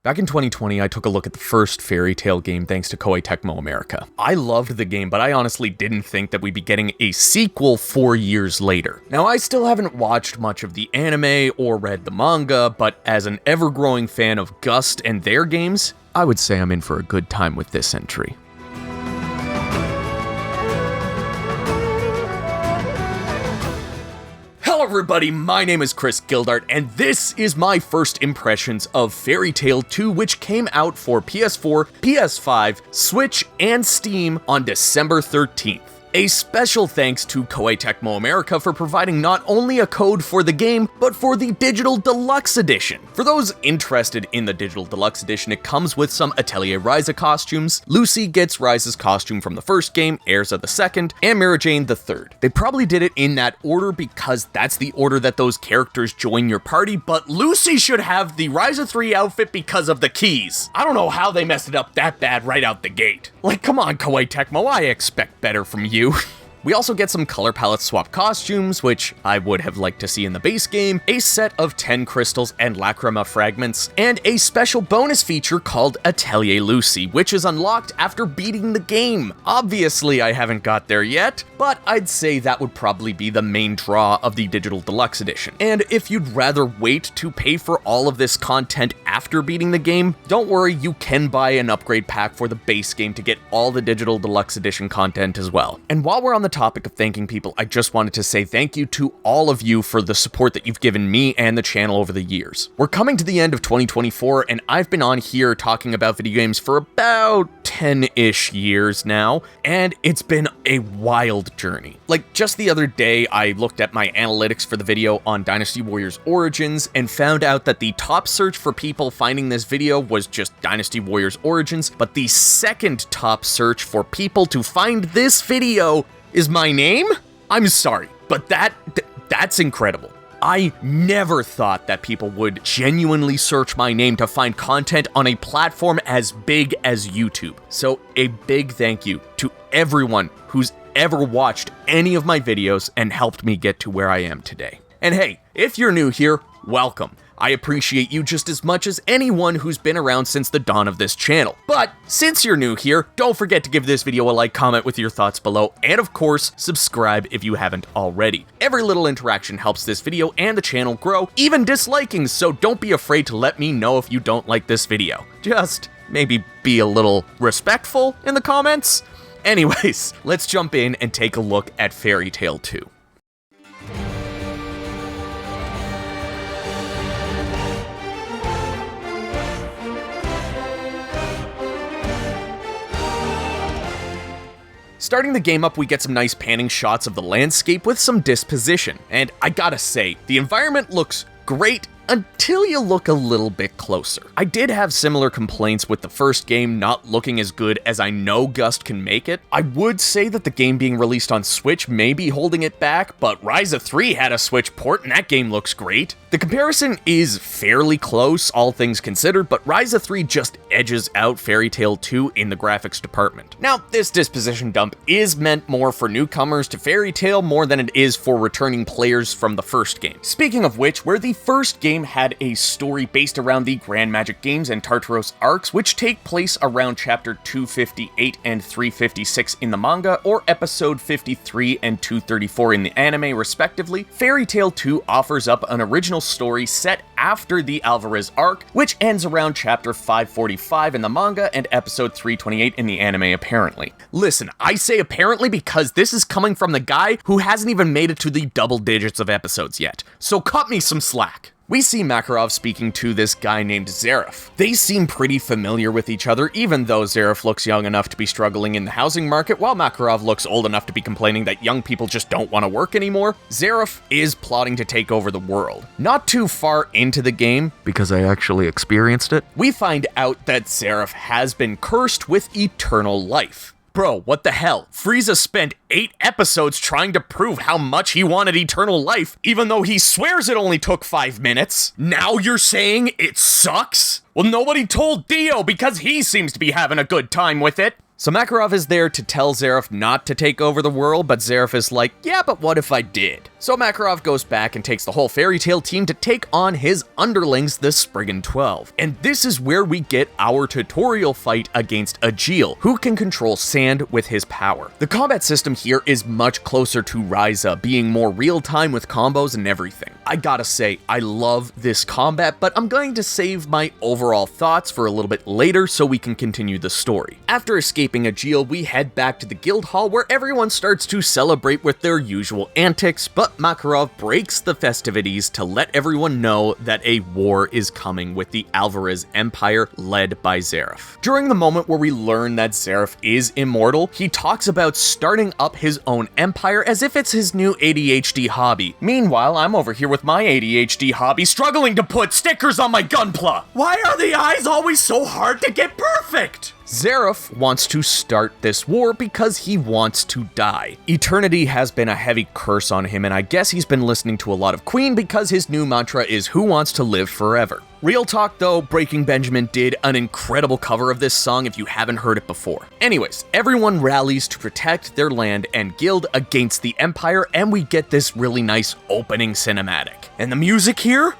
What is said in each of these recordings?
Back in 2020, I took a look at the first Fairy Tail game thanks to Koei Tecmo America. I loved the game, but I honestly didn't think that we'd be getting a sequel 4 years later. Now, I still haven't watched much of the anime or read the manga, but as an ever-growing fan of Gust and their games, I would say I'm in for a good time with this entry. Hello everybody, my name is Chris Gildart, and this is my first impressions of Fairy Tail 2, which came out for PS4, PS5, Switch, and Steam on December 13th. A special thanks to Koei Tecmo America for providing not only a code for the game, but for the Digital Deluxe Edition. For those interested in the Digital Deluxe Edition, it comes with some Atelier Ryza costumes. Lucy gets Ryza's costume from the first game, Erza the second, and Mara Jane the third. They probably did it in that order because that's the order that those characters join your party, but Lucy should have the Ryza 3 outfit because of the keys. I don't know how they messed it up that bad right out the gate. Like, come on, Koei Tecmo, I expect better from you. We also get some color palette swap costumes, which I would have liked to see in the base game, a set of 10 crystals and lacrima fragments, and a special bonus feature called Atelier Lucy, which is unlocked after beating the game. Obviously, I haven't got there yet, but I'd say that would probably be the main draw of the Digital Deluxe Edition. And if you'd rather wait to pay for all of this content after beating the game, don't worry, you can buy an upgrade pack for the base game to get all the Digital Deluxe Edition content as well. And while we're on the topic of thanking people, I just wanted to say thank you to all of you for the support that you've given me and the channel over the years. We're coming to the end of 2024, and I've been on here talking about video games for about 10-ish years now, and it's been a wild journey. Like, just the other day, I looked at my analytics for the video on Dynasty Warriors Origins and found out that the top search for people finding this video was just Dynasty Warriors Origins, but the second top search for people to find this video is my name? I'm sorry, but that's incredible. I never thought that people would genuinely search my name to find content on a platform as big as YouTube. So a big thank you to everyone who's ever watched any of my videos and helped me get to where I am today. And hey, if you're new here, welcome. I appreciate you just as much as anyone who's been around since the dawn of this channel. But since you're new here, don't forget to give this video a like, comment with your thoughts below, and of course, subscribe if you haven't already. Every little interaction helps this video and the channel grow, even disliking, so don't be afraid to let me know if you don't like this video. Just maybe be a little respectful in the comments. Anyways, let's jump in and take a look at Fairy Tail 2. Starting the game up, we get some nice panning shots of the landscape with some disposition, and I gotta say, the environment looks great until you look a little bit closer. I did have similar complaints with the first game not looking as good as I know Gust can make it. I would say that the game being released on Switch may be holding it back, but Ryza 3 had a Switch port and that game looks great. The comparison is fairly close, all things considered, but Ryza 3 just edges out Fairy Tail 2 in the graphics department. Now, this disposition dump is meant more for newcomers to Fairy Tail more than it is for returning players from the first game. Speaking of which, where the first game had a story based around the Grand Magic Games and Tartaros arcs, which take place around chapter 258 and 356 in the manga, or episode 53 and 234 in the anime, respectively, Fairy Tail 2 offers up an original story set after the Alvarez arc, which ends around chapter 545 in the manga and episode 328 in the anime, apparently. Listen, I say apparently because this is coming from the guy who hasn't even made it to the double digits of episodes yet, so cut me some slack. We see Makarov speaking to this guy named Zarif. They seem pretty familiar with each other, even though Zarif looks young enough to be struggling in the housing market, while Makarov looks old enough to be complaining that young people just don't want to work anymore. Zarif is plotting to take over the world. Not too far into the game, because I actually experienced it, we find out that Zarif has been cursed with eternal life. Bro, what the hell? Frieza spent 8 episodes trying to prove how much he wanted eternal life, even though he swears it only took 5 minutes. Now you're saying it sucks? Well, nobody told Dio because he seems to be having a good time with it. So Makarov is there to tell Xerath not to take over the world, but Xerath is like, yeah, but what if I did? So Makarov goes back and takes the whole Fairy Tail team to take on his underlings, the Spriggan 12. And this is where we get our tutorial fight against Agil, who can control sand with his power. The combat system here is much closer to Ryza, being more real-time with combos and everything. I gotta say, I love this combat, but I'm going to save my overall thoughts for a little bit later so we can continue the story. After escaping Agil, we head back to the guild hall where everyone starts to celebrate with their usual antics, but Makarov breaks the festivities to let everyone know that a war is coming with the Alvarez Empire led by Xerath. During the moment where we learn that Xerath is immortal, he talks about starting up his own empire as if it's his new ADHD hobby. Meanwhile, I'm over here with my ADHD hobby struggling to put stickers on my Gunpla. Why are the eyes always so hard to get perfect? Xerath wants to start this war because he wants to die. Eternity has been a heavy curse on him, and I guess he's been listening to a lot of Queen because his new mantra is who wants to live forever. Real talk though, Breaking Benjamin did an incredible cover of this song if you haven't heard it before. Anyways, everyone rallies to protect their land and guild against the Empire, and we get this really nice opening cinematic. And the music here?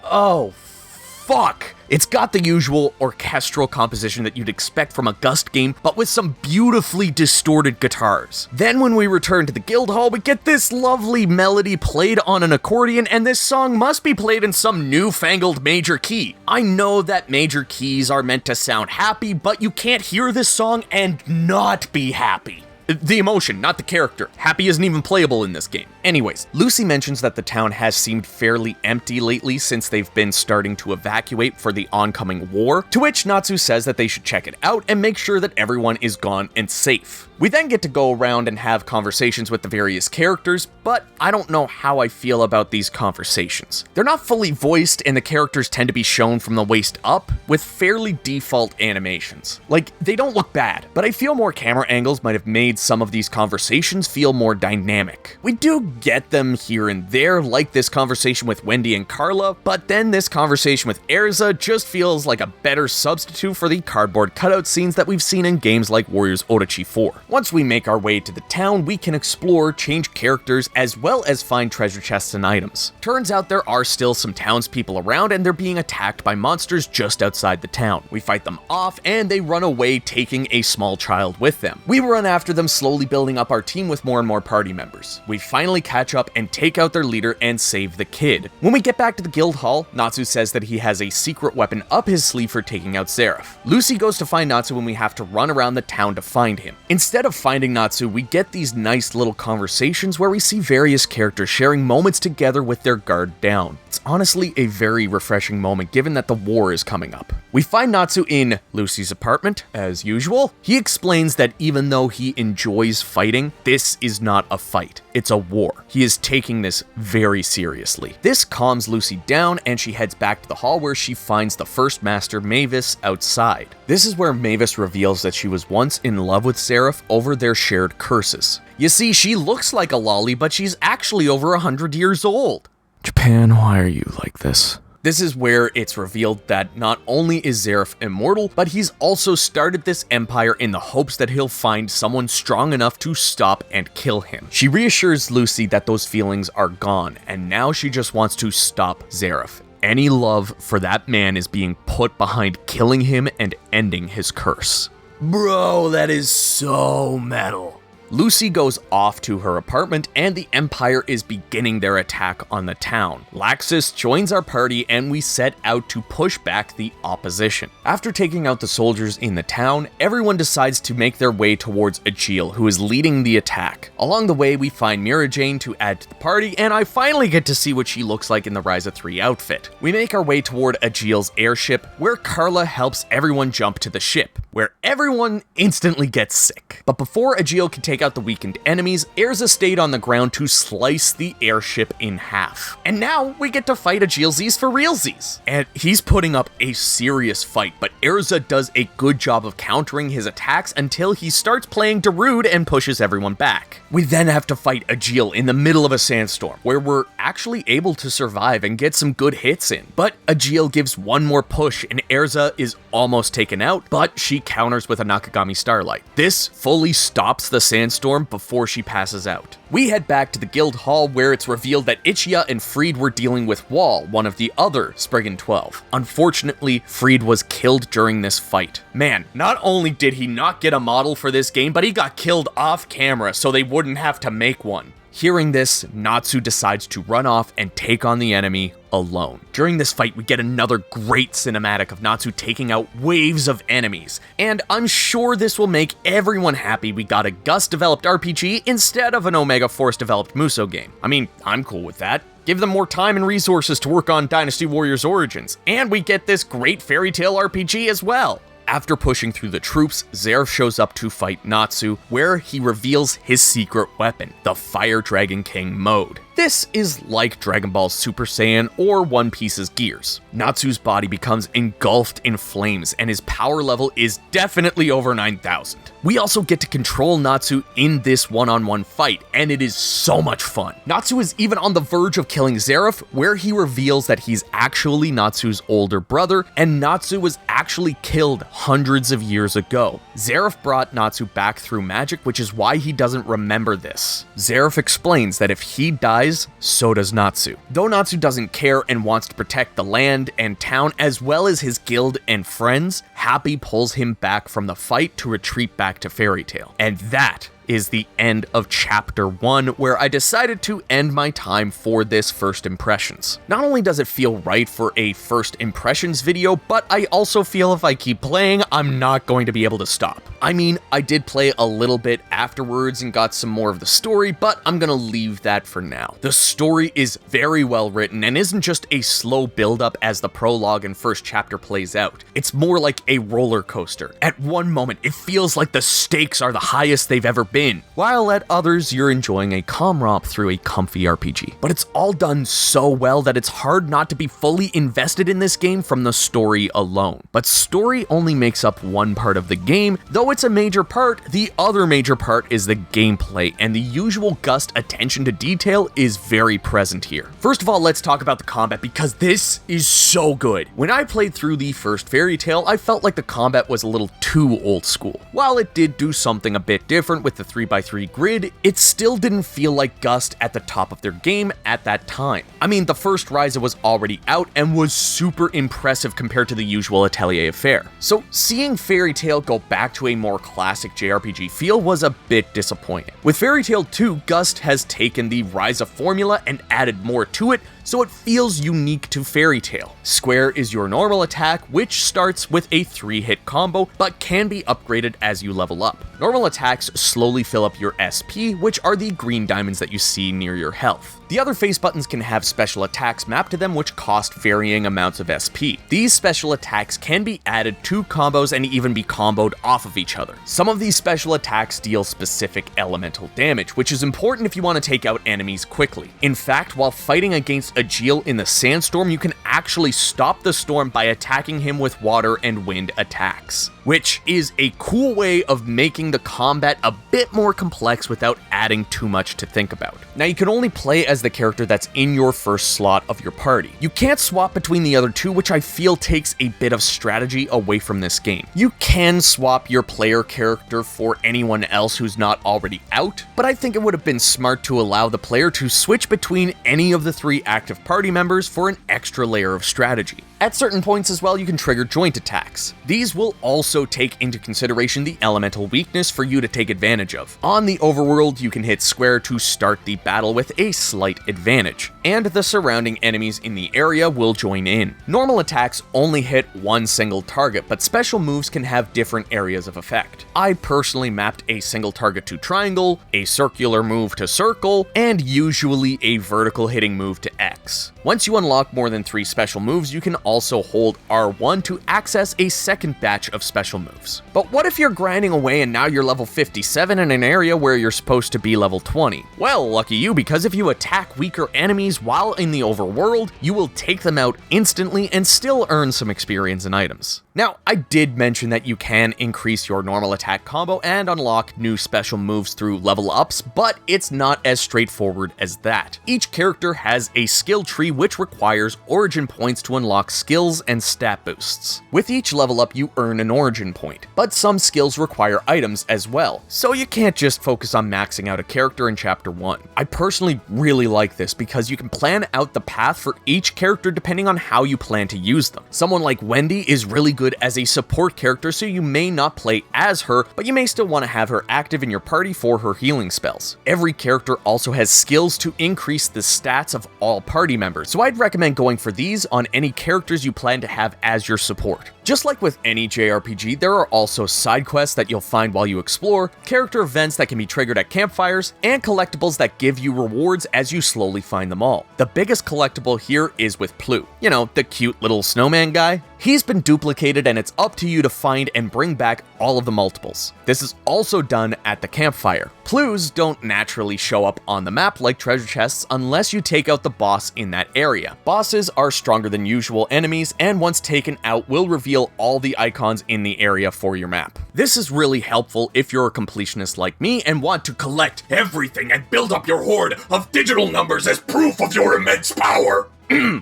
Oh, fuck! It's got the usual orchestral composition that you'd expect from a Gust game, but with some beautifully distorted guitars. Then when we return to the guild hall, we get this lovely melody played on an accordion, and this song must be played in some newfangled major key. I know that major keys are meant to sound happy, but you can't hear this song and not be happy. The emotion, not the character. Happy isn't even playable in this game. Anyways, Lucy mentions that the town has seemed fairly empty lately since they've been starting to evacuate for the oncoming war, to which Natsu says that they should check it out and make sure that everyone is gone and safe. We then get to go around and have conversations with the various characters, but I don't know how I feel about these conversations. They're not fully voiced, and the characters tend to be shown from the waist up with fairly default animations. Like, they don't look bad, but I feel more camera angles might have made some of these conversations feel more dynamic. We do get them here and there, like this conversation with Wendy and Carla, but then this conversation with Erza just feels like a better substitute for the cardboard cutout scenes that we've seen in games like Warriors Orochi 4. Once we make our way to the town, we can explore, change characters, as well as find treasure chests and items. Turns out there are still some townspeople around, and they're being attacked by monsters just outside the town. We fight them off, and they run away, taking a small child with them. We run after them, slowly building up our team with more and more party members. We finally catch up and take out their leader and save the kid. When we get back to the guild hall, Natsu says that he has a secret weapon up his sleeve for taking out Xerath. Lucy goes to find Natsu when we have to run around the town to find him. Instead of finding Natsu, we get these nice little conversations where we see various characters sharing moments together with their guard down. It's honestly a very refreshing moment given that the war is coming up. We find Natsu in Lucy's apartment, as usual. He explains that even though he enjoys fighting, this is not a fight, it's a war. He is taking this very seriously. This calms Lucy down, and she heads back to the hall where she finds the first master, Mavis, outside. This is where Mavis reveals that she was once in love with Xerath over their shared curses. You see, she looks like a lolly, but she's actually over 100 years old. Japan, why are you like this? This is where it's revealed that not only is Xerath immortal, but he's also started this empire in the hopes that he'll find someone strong enough to stop and kill him. She reassures Lucy that those feelings are gone, and now she just wants to stop Xerath. Any love for that man is being put behind killing him and ending his curse. Bro, that is so metal. Lucy goes off to her apartment, and the Empire is beginning their attack on the town. Laxus joins our party, and we set out to push back the opposition. After taking out the soldiers in the town, everyone decides to make their way towards Agil, who is leading the attack. Along the way, we find Mira Jane to add to the party, and I finally get to see what she looks like in the Ryza 3 outfit. We make our way toward Agil's airship, where Carla helps everyone jump to the ship, where everyone instantly gets sick. But before Agil can take out the weakened enemies, Erza stayed on the ground to slice the airship in half. And now we get to fight Agilzies for realsies. And he's putting up a serious fight, but Erza does a good job of countering his attacks until he starts playing Darude and pushes everyone back. We then have to fight Agil in the middle of a sandstorm, where we're actually able to survive and get some good hits in. But Agil gives one more push and Erza is almost taken out, but she counters with a Nakagami Starlight. This fully stops the sandstorm before she passes out. We head back to the guild hall where it's revealed that Ichiya and Fried were dealing with Wall, one of the other Spriggan 12. Unfortunately, Fried was killed during this fight. Man, not only did he not get a model for this game, but he got killed off camera so they wouldn't have to make one. Hearing this, Natsu decides to run off and take on the enemy alone. During this fight, we get another great cinematic of Natsu taking out waves of enemies, and I'm sure this will make everyone happy we got a Gus-developed RPG instead of an Omega Force-developed Musou game. I mean, I'm cool with that. Give them more time and resources to work on Dynasty Warriors Origins, and we get this great fairy tale RPG as well. After pushing through the troops, Zeref shows up to fight Natsu, where he reveals his secret weapon, the Fire Dragon King mode. This is like Dragon Ball Super Saiyan or One Piece's Gears. Natsu's body becomes engulfed in flames and his power level is definitely over 9,000. We also get to control Natsu in this one-on-one fight, and it is so much fun. Natsu is even on the verge of killing Zeref, where he reveals that he's actually Natsu's older brother, and Natsu was actually killed hundreds of years ago. Zeref brought Natsu back through magic, which is why he doesn't remember this. Zeref explains that if he dies, so does Natsu. Though Natsu doesn't care and wants to protect the land and town as well as his guild and friends, Happy pulls him back from the fight to retreat back to Fairy Tail. And that is the end of chapter 1, where I decided to end my time for this first impressions. Not only does it feel right for a first impressions video, but I also feel if I keep playing, I'm not going to be able to stop. I mean, I did play a little bit afterwards and got some more of the story, but I'm gonna leave that for now. The story is very well written and isn't just a slow build-up as the prologue and first chapter plays out. It's more like a roller coaster. At one moment, it feels like the stakes are the highest they've ever been, while at others you're enjoying a calm romp through a comfy RPG. But it's all done so well that it's hard not to be fully invested in this game from the story alone. But story only makes up one part of the game, though it's a major part, the other major part is the gameplay, and the usual Gust attention to detail is very present here. First of all, let's talk about the combat, because this is so good. When I played through the first Fairy Tail, I felt like the combat was a little too old school. While it did do something a bit different with the 3x3 grid, it still didn't feel like Gust at the top of their game at that time. I mean, the first Ryza was already out and was super impressive compared to the usual Atelier affair. So seeing Fairy Tail go back to a more classic JRPG feel was a bit disappointing. With Fairy Tail 2, Gust has taken the Ryza formula and added more to it, so it feels unique to Fairy Tail. Square is your normal attack, which starts with a 3-hit combo, but can be upgraded as you level up. Normal attacks slowly fill up your SP, which are the green diamonds that you see near your health. The other face buttons can have special attacks mapped to them which cost varying amounts of SP. These special attacks can be added to combos and even be comboed off of each other. Some of these special attacks deal specific elemental damage, which is important if you want to take out enemies quickly. In fact, while fighting against Agil in the sandstorm, you can actually stop the storm by attacking him with water and wind attacks, which is a cool way of making the combat a bit more complex without adding too much to think about. Now, you can only play as the character that's in your first slot of your party. You can't swap between the other two, which I feel takes a bit of strategy away from this game. You can swap your player character for anyone else who's not already out, but I think it would have been smart to allow the player to switch between any of the 3 active party members for an extra layer of strategy. At certain points as well, you can trigger joint attacks. These will also take into consideration the elemental weakness for you to take advantage of. On the overworld, you can hit square to start the battle with a slight advantage, and the surrounding enemies in the area will join in. Normal attacks only hit one single target, but special moves can have different areas of effect. I personally mapped a single target to triangle, a circular move to circle, and usually a vertical hitting move to X. Once you unlock more than 3 special moves, you can also hold R1 to access a second batch of special moves. But what if you're grinding away and now you're level 57 in an area where you're supposed to be level 20? Well, lucky you, because if you attack weaker enemies while in the overworld, you will take them out instantly and still earn some experience and items. Now, I did mention that you can increase your normal attack combo and unlock new special moves through level ups, but it's not as straightforward as that. Each character has a skill tree which requires origin points to unlock skills and stat boosts. With each level up, you earn an origin point, but some skills require items as well, so you can't just focus on maxing out a character in Chapter 1. I personally really like this because you can plan out the path for each character depending on how you plan to use them. Someone like Wendy is really good as a support character, so you may not play as her, but you may still want to have her active in your party for her healing spells. Every character also has skills to increase the stats of all party members, so I'd recommend going for these on any characters you plan to have as your support. Just like with any JRPG, there are also side quests that you'll find while you explore, character events that can be triggered at campfires, and collectibles that give you rewards as you slowly find them all. The biggest collectible here is with Plu. You know, the cute little snowman guy? He's been duplicated and it's up to you to find and bring back all of the multiples. This is also done at the campfire. Plus don't naturally show up on the map like treasure chests unless you take out the boss in that area. Bosses are stronger than usual enemies, and once taken out will reveal all the icons in the area for your map. This is really helpful if you're a completionist like me and want to collect everything and build up your hoard of digital numbers as proof of your immense power.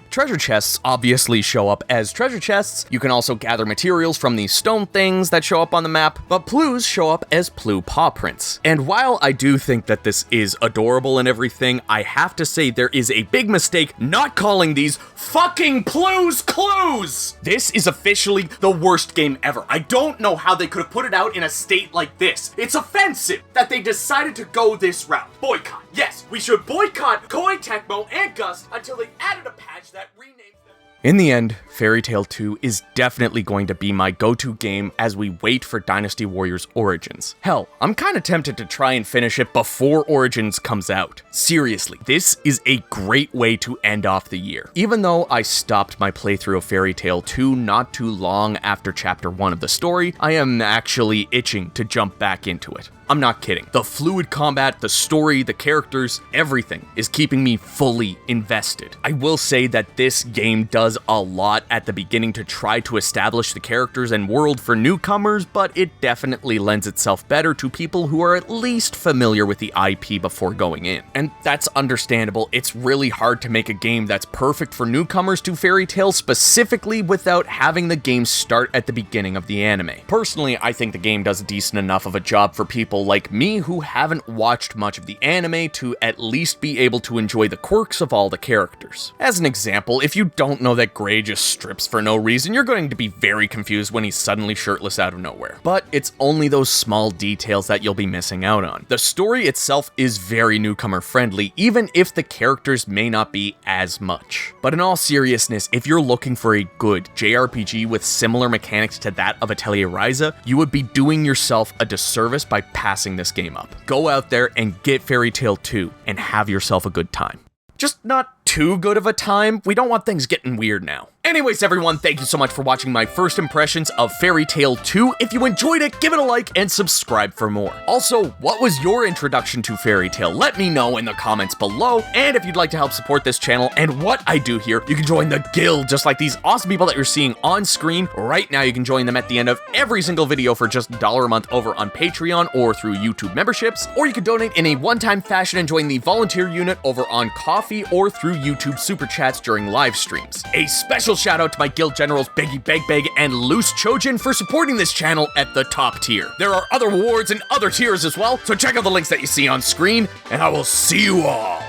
Treasure chests obviously show up as treasure chests. You can also gather materials from these stone things that show up on the map, but Plus show up as Plu paw prints. And while I do think that this is adorable and everything, I have to say there is a big mistake not calling these fucking Plus clues! This is officially the worst game ever. I don't know how they could have put it out in a state like this. It's offensive that they decided to go this route. Boycott. Yes, we should boycott Koei Tecmo and Gust until they added a patch that renamed them. In the end, Fairy Tail 2 is definitely going to be my go-to game as we wait for Dynasty Warriors Origins. Hell, I'm kinda tempted to try and finish it before Origins comes out. Seriously, this is a great way to end off the year. Even though I stopped my playthrough of Fairy Tail 2 not too long after Chapter 1 of the story, I am actually itching to jump back into it. I'm not kidding. The fluid combat, the story, the characters, everything is keeping me fully invested. I will say that this game does a lot at the beginning to try to establish the characters and world for newcomers, but it definitely lends itself better to people who are at least familiar with the IP before going in. And that's understandable. It's really hard to make a game that's perfect for newcomers to Fairy Tail specifically without having the game start at the beginning of the anime. Personally, I think the game does decent enough of a job for people like me who haven't watched much of the anime to at least be able to enjoy the quirks of all the characters. As an example, if you don't know that Gray just strips for no reason, you're going to be very confused when he's suddenly shirtless out of nowhere. But it's only those small details that you'll be missing out on. The story itself is very newcomer friendly, even if the characters may not be as much. But in all seriousness, if you're looking for a good JRPG with similar mechanics to that of Atelier Ryza, you would be doing yourself a disservice by passing this game up. Go out there and get Fairy Tail 2 and have yourself a good time. Just not too good of a time. We don't want things getting weird now. Anyways, everyone, thank you so much for watching my first impressions of Fairy Tail 2. If you enjoyed it, give it a like and subscribe for more. Also, what was your introduction to Fairy Tail? Let me know in the comments below. And if you'd like to help support this channel and what I do here, you can join the guild just like these awesome people that you're seeing on screen right now. You can join them at the end of every single video for just $1 a month over on Patreon or through YouTube memberships. Or you can donate in a one-time fashion and join the volunteer unit over on Ko-fi or through YouTube super chats during live streams. A special shout out to my guild generals Beggy Beg Beg and Loose Chojin for supporting this channel at the top tier. There are other rewards and other tiers as well, so check out the links that you see on screen, and I will see you all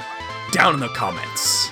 down in the comments.